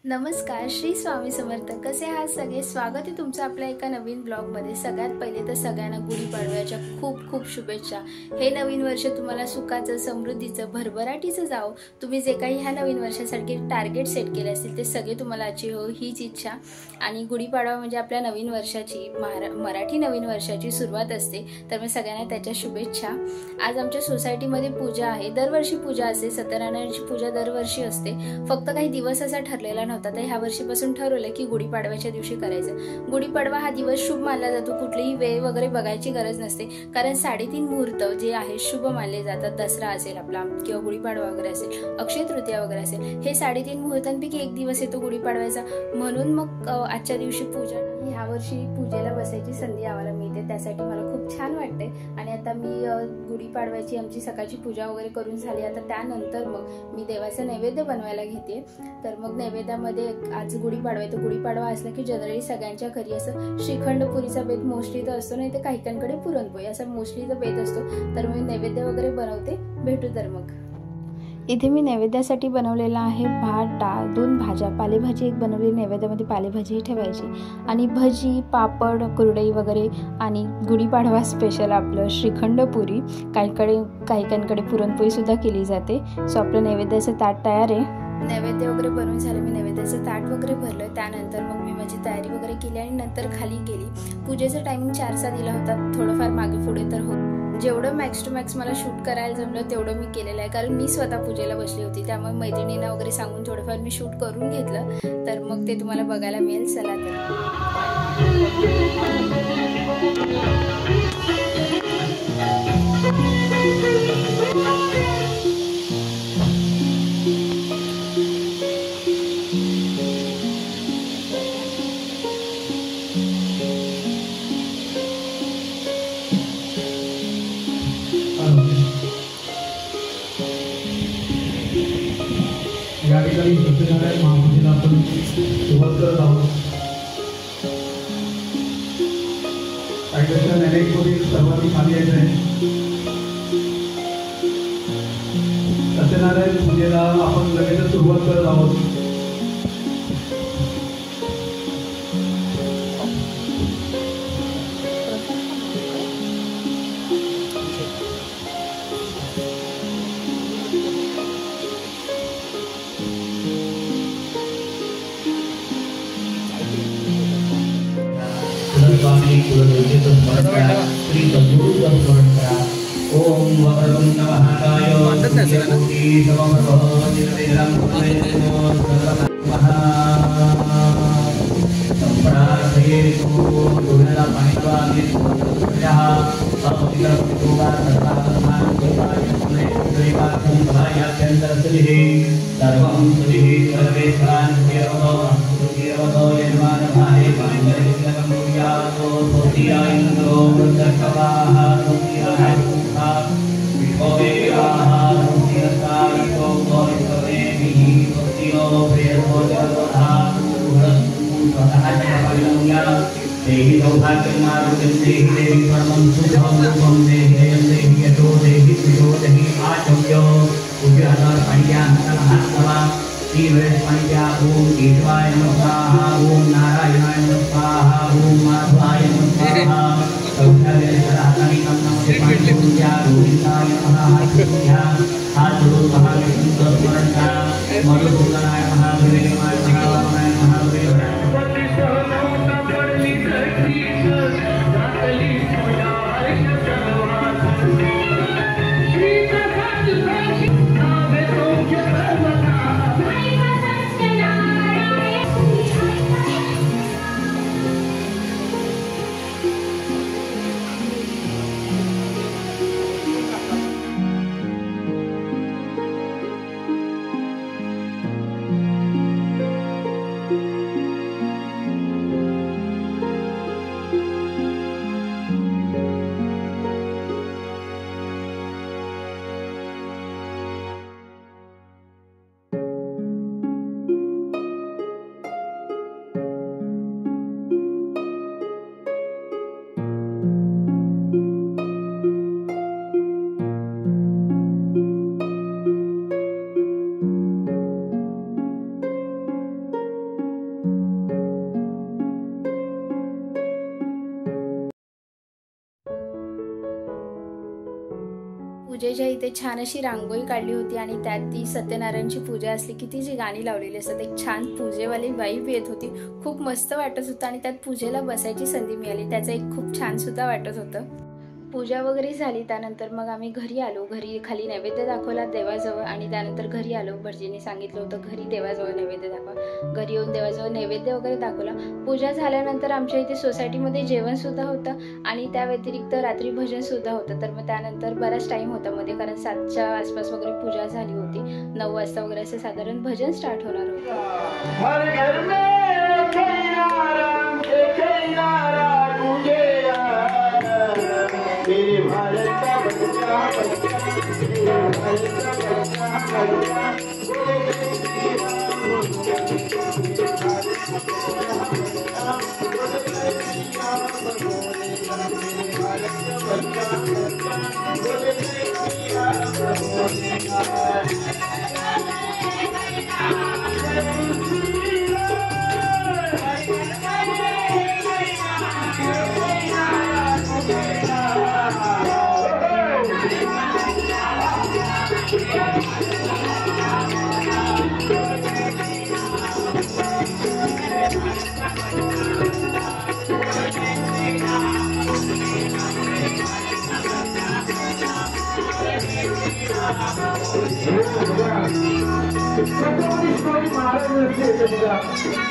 नमस्कार, श्री स्वामी समर्थ. कसे आहात सगळे? स्वागत आहे तुमचं आपल्या एका नवीन ब्लॉगमध्ये. सगळ्यात पहिले तर सगळ्यांना गुढीपाडव्याच्या खूप खूप शुभेच्छा. हे नवीन वर्ष तुम्हाला सुखाचं, समृद्धीचं, भरभराटीचं जावो. तुम्ही जे काही ह्या नवीन वर्षासाठी टार्गेट सेट केले असतील ते सगळे तुम्हाला अचीव हो, हीच इच्छा. आणि गुढीपाडवा म्हणजे आपल्या नवीन वर्षाची, मराठी नवीन वर्षाची सुरुवात असते. तर मी सगळ्यांना त्याच्या शुभेच्छा. आज आमच्या सोसायटीमध्ये पूजा आहे. दरवर्षी पूजा असते, सत्यनारायणाची पूजा दरवर्षी असते. फक्त काही दिवस असा ठरलेला नव्हता, तर ह्या वर्षीपासून ठरवलं की गुढीपाडव्याच्या दिवशी करायचं. गुढीपाडवा हा दिवस शुभ मानला जातो. कुठलीही वेळ वगैरे बघायची गरज नसते, कारण 3.5 मुहूर्त जे आहे शुभ मानले जातात. दसरा असेल आपला किंवा गुढीपाडवा वगैरे असेल, अक्षय तृतीया वगैरे असेल, हे 3.5 मुहूर्तांपैकी एक दिवस येतो गुढीपाडव्याचा. म्हणून मग आजच्या दिवशी पूजा, ह्या वर्षी पूजेला बसायची संधी आम्हाला मिळते. त्यासाठी मला खूप छान वाटते. आणि आता मी गुढीपाडव्याची आमची सकाळची पूजा वगैरे करून झाली. आता त्यानंतर मग मी देवाचा नैवेद्य बनवायला घेते. तर मग नैवेद्यामध्ये आज गुढीपाडवा आहे, तर गुढीपाडवा असला की जनरली सगळ्यांच्या घरी असं श्रीखंड पुरीचा बेत मोस्टली तर असतो, नाही तर काही काहींकडे पुरणपोळी असा मोस्टलीचा बेत असतो. तर मी नैवेद्य वगैरे बनवते. भेटू तर मग. इथे मी नैवेद्यासाठी बनवलेला आहे भात, डाळ, 2 भाज्या, पालेभाजी एक बनवली. नैवेद्यामध्ये पालेभाजीही ठेवायची आणि भजी, पापड, कुरडई वगैरे. आणि गुढीपाडवा स्पेशल आपलं श्रीखंड पुरी. काहीकडे पुरणपोळी सुद्धा केली जाते. सो आपलं नैवेद्याचं ताट तयार आहे. नैवेद्य वगैरे बनवून झालं. मी नैवेद्याचं ताट वगैरे भरलं. त्यानंतर मग मी माझी तयारी वगैरे केली आणि नंतर खाली गेली. पूजेचा टायमिंग 4चा दिला होता. थोडंफार मागे पुढे तर हो, जेवढं मॅक्स टू मॅक्स मला शूट करायला जमलं तेवढं मी केलेलं आहे, कारण मी स्वतः पूजेला बसली होती. त्यामुळे मैत्रिणींना वगैरे सांगून थोडंफार मी शूट करून घेतलं. तर मग ते तुम्हाला बघायला मिळेल. चला या ठिकाणी सत्यनारायण महापूजेला आपण सुरुवात करत आहोत. साईडच्या नैवेद्यामध्ये सर्वांनी खाली यायचं आहे. सत्यनारायण पूजेला आपण लगेच सुरुवात करत आहोत. स्वामी कुलदेवतेचं स्मरण करा. श्री सद्गुरूचं स्मरण करा. ओम वक्रतुंड महाकाय सूर्यकोटि समप्रभ निर्विघ्नं कुरु महा संप्रार्थये तुला पाणिवागे तुझ्या अपवित्रपितोगा सर्वात्मान देवाय तुले देवाकुं भायात्यंतर सदिहि सर्वं सदिहि सर्वेशान देवो देवतो यजमान भारे पांडे यातो सोतिया इंद्रो वृद्धकवाः सोतिया मुखा विभोवेयाः सोतियस्तायितो गोवितवेमिहि सोतियो प्रियतो जगोधा देहि सौभाग्यं आरोग्यं देहि देहि परमं सुखं रूपं देहि जयं देहि यशो देहि श्रियो देहि आचम्यो उज्जहार पाण्ड्या श्रीवेश पाण्ड्या ओम केशवाय नमः ओम नारायणाय नमः ओम माधवाय नमः सौख्यवेशरातानि नमः पाण्ड्या गोविन्दाय नमः हाथ जोड़ो महाविष्णु स्मरण करा. मधुसूदनाय नमः विवेकमाय नमः वामनाय नमः पूजेच्या इथे छान अशी रांगोळी काढली होती आणि त्यात ती सत्यनारायणची पूजा असली की ती जी गाणी लावलेली असतात एक छान पूजेवाली वाईब येत होती. खूप मस्त वाटत होतं आणि त्यात पूजेला बसायची संधी मिळाली त्याचं एक खूप छान सुद्धा वाटत होतं. पूजा वगैरे झाली त्यानंतर मग आम्ही घरी आलो. घरी खाली नैवेद्य दाखवला देवाजवळ आणि त्यानंतर घरी आलो. भटजींनी सांगितलं होतं घरी देवाजवळ नैवेद्य दाखवा. घरी येऊन देवाजवळ नैवेद्य वगैरे दाखवला. पूजा झाल्यानंतर आमच्या इथे सोसायटीमध्ये जेवण सुद्धा होतं आणि त्या व्यतिरिक्त रात्री भजन सुद्धा होतं. तर मग त्यानंतर बराच टाईम होता मध्ये कारण 7च्या आसपास वगैरे पूजा झाली होती. 9 वाजता वगैरे असं साधारण भजन स्टार्ट होणार होतं. मेरे भारत का बच्चा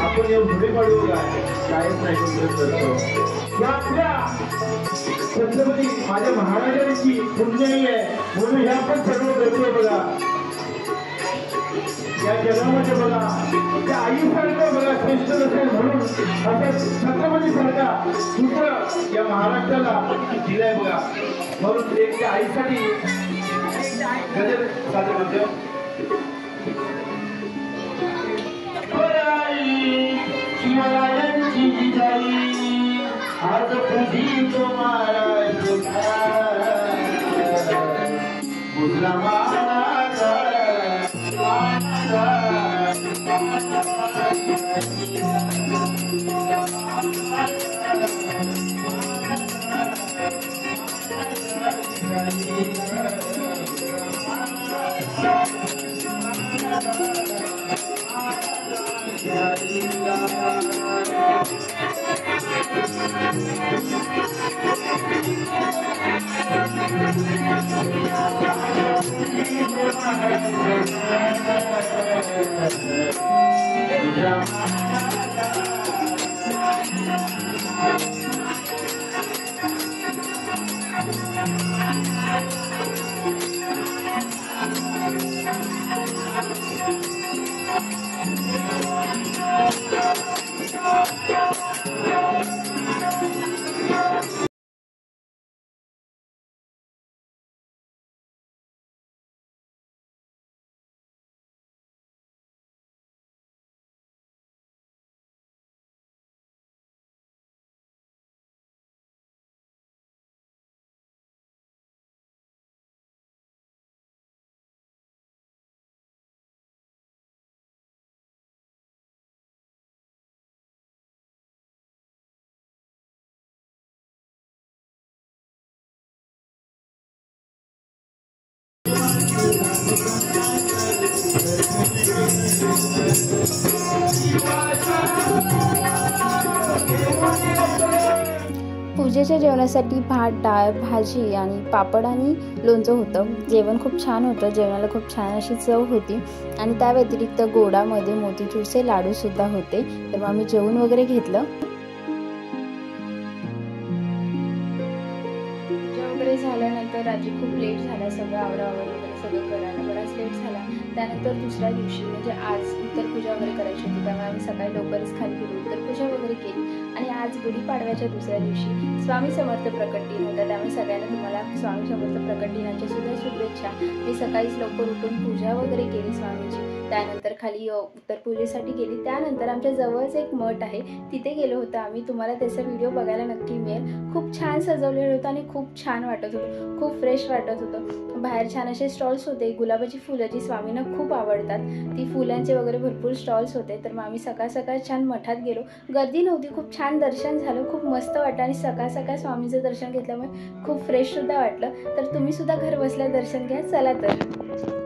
आपण येऊन घरी पाडू काय नाही करतो. छत्रपती माझ्या महाराजांची पुण्याई आहे म्हणून ह्या पण सर्व करतोय बघा. या जगामध्ये बघा त्या आईसारखं बघा श्रेष्ठ असेल म्हणून आता छत्रपती सारखा सूत्र या महाराष्ट्राला दिलाय बघा. म्हणून एक त्या आईसाठी गजर सादर करतो. शिवरायांची जिजाई आज तुझी तुम्हाला मुद्रा पूजेच्या जेवणासाठी भात, डाळ, भाजी आणि पापड आणि लोणचं होतं. जेवण खूप छान होतं. जेवणाला खूप छान अशी चव होती आणि त्या व्यतिरिक्त गोडामध्ये मोतीचूरचे लाडू सुद्धा होते. तर मग आम्ही जेवण वगैरे घेतलं. पूजा वगैरे झाल्यानंतर रात्री खूप लेट झाला. सगळं आवरावर वगैरे सगळं करायला बराच लेट झाला. त्यानंतर दुसऱ्या दिवशी म्हणजे आज उत्तर पूजा वगैरे करायची होती त्यामुळे आम्ही सकाळी लवकरच खाली गेलो. उत्तर पूजा वगैरे केली आणि आज गुढीपाडव्याच्या दुसऱ्या दिवशी स्वामी समर्थ प्रकट दिन होता. त्यामुळे सगळ्यांना तुम्हाला स्वामी समर्थ प्रकट दिनाच्या सुद्धा शुभेच्छा. मी सकाळीच लवकर उठून पूजा वगैरे केली स्वामीची. त्यानंतर खाली उत्तर पूजेसाठी गेली. त्यानंतर आमच्या जवळच एक मठ आहे तिथे गेलो होतो आम्ही. तुम्हाला त्याचा व्हिडिओ बघायला नक्की मिळेल. खूप छान सजवलेलं होतं आणि खूप छान वाटत होतं. खूप फ्रेश वाटत होतं. बाहेर छान असे स्टॉल स्टॉल्स होते गुलाबाची फुलं जी स्वामींना खूप आवडतात, ती फुलांचे वगैरे भरपूर स्टॉल्स होते। तर मग आम्ही सकाळ सकाळ छान मठात गेलो, गर्दी नव्हती, खूप छान दर्शन झालं, खूप मस्त वाटलं आणि सकाळ सकाळ स्वामींचं दर्शन घेतल्यामुळे खूप फ्रेशसुद्धा वाटलं। तर तुम्हीसुद्धा घर बसल्या दर्शन घ्या, चला तर।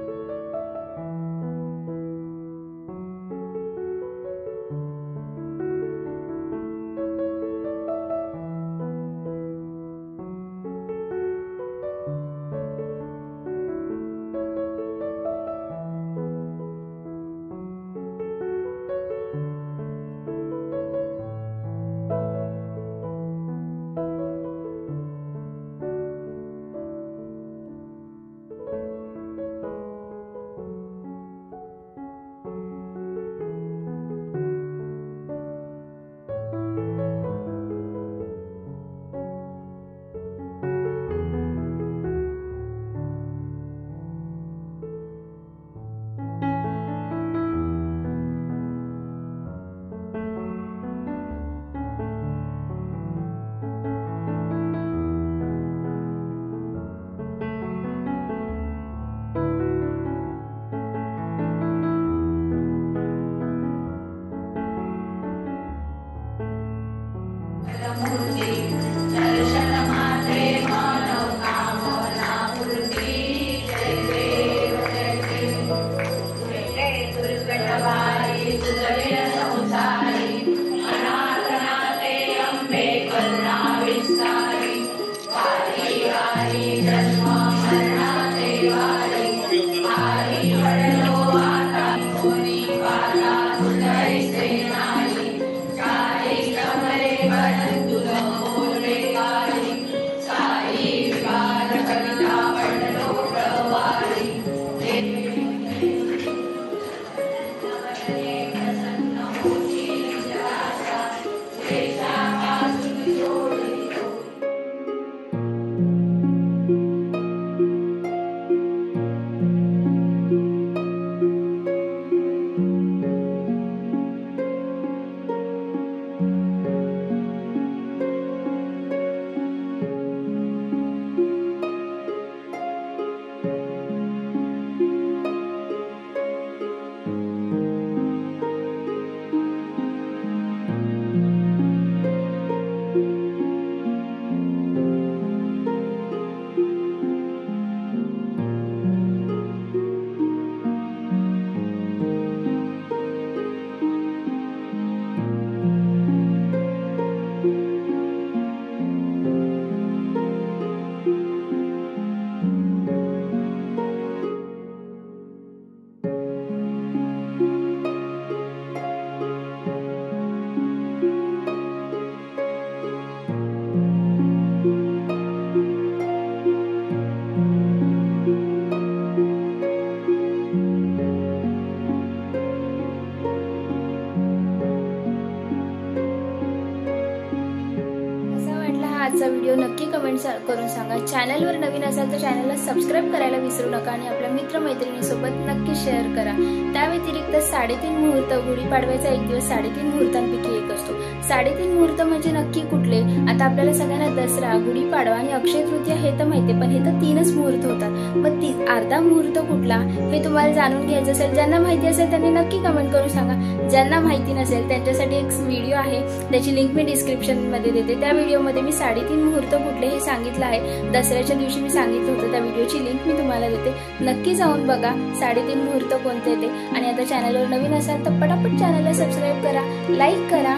आजचा व्हिडिओ नक्की कमेंट करून सांगा। चॅनलवर नवीन असाल तर चॅनलला सबस्क्राईब करायला विसरू नका आणि आपल्या मित्रमैत्रिणींसोबत नक्की शेअर करा। त्या व्यतिरिक्त 3.5 मुहूर्त, गुढीपाडव्याचा एक दिवस 3.5 मुहूर्तांपैकी एक असतो। 3.5 मुहूर्त म्हणजे नक्की कुठले? आता आपल्याला सगळ्यांना दसरा, गुढीपाडवा आणि अक्षय तृतीया हे तर माहिती, पण हे तर 3च मुहूर्त होतात। मग अर्धा मुहूर्त कुठला हे तुम्हाला जाणून घ्यायचं असेल, ज्यांना माहिती असेल त्यांनी नक्की कमेंट करून सांगा। ज्यांना माहिती नसेल त्यांच्यासाठी एक व्हिडिओ आहे, त्याची लिंक मी डिस्क्रिप्शन मध्ये देते। त्या व्हिडिओमध्ये मी 3.5 मुहूर्त कुठले हे सांगितलं आहे। दसऱ्याच्या दिवशी मी सांगितलं होतं, त्या व्हिडिओची लिंक मी तुम्हाला देते, नक्की जाऊन बघा 3.5 मुहूर्त कोणते ते। आणि आता चॅनलवर नवीन असाल तर पटापट चॅनलला सबस्क्राईब करा, लाईक करा।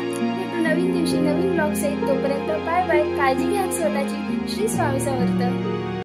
नवीन दिवशी नवीन ब्लॉग्स आहेत, तोपर्यंत बाय बाय, काळजी घ्या स्वतःची। श्री स्वामी समर्थ।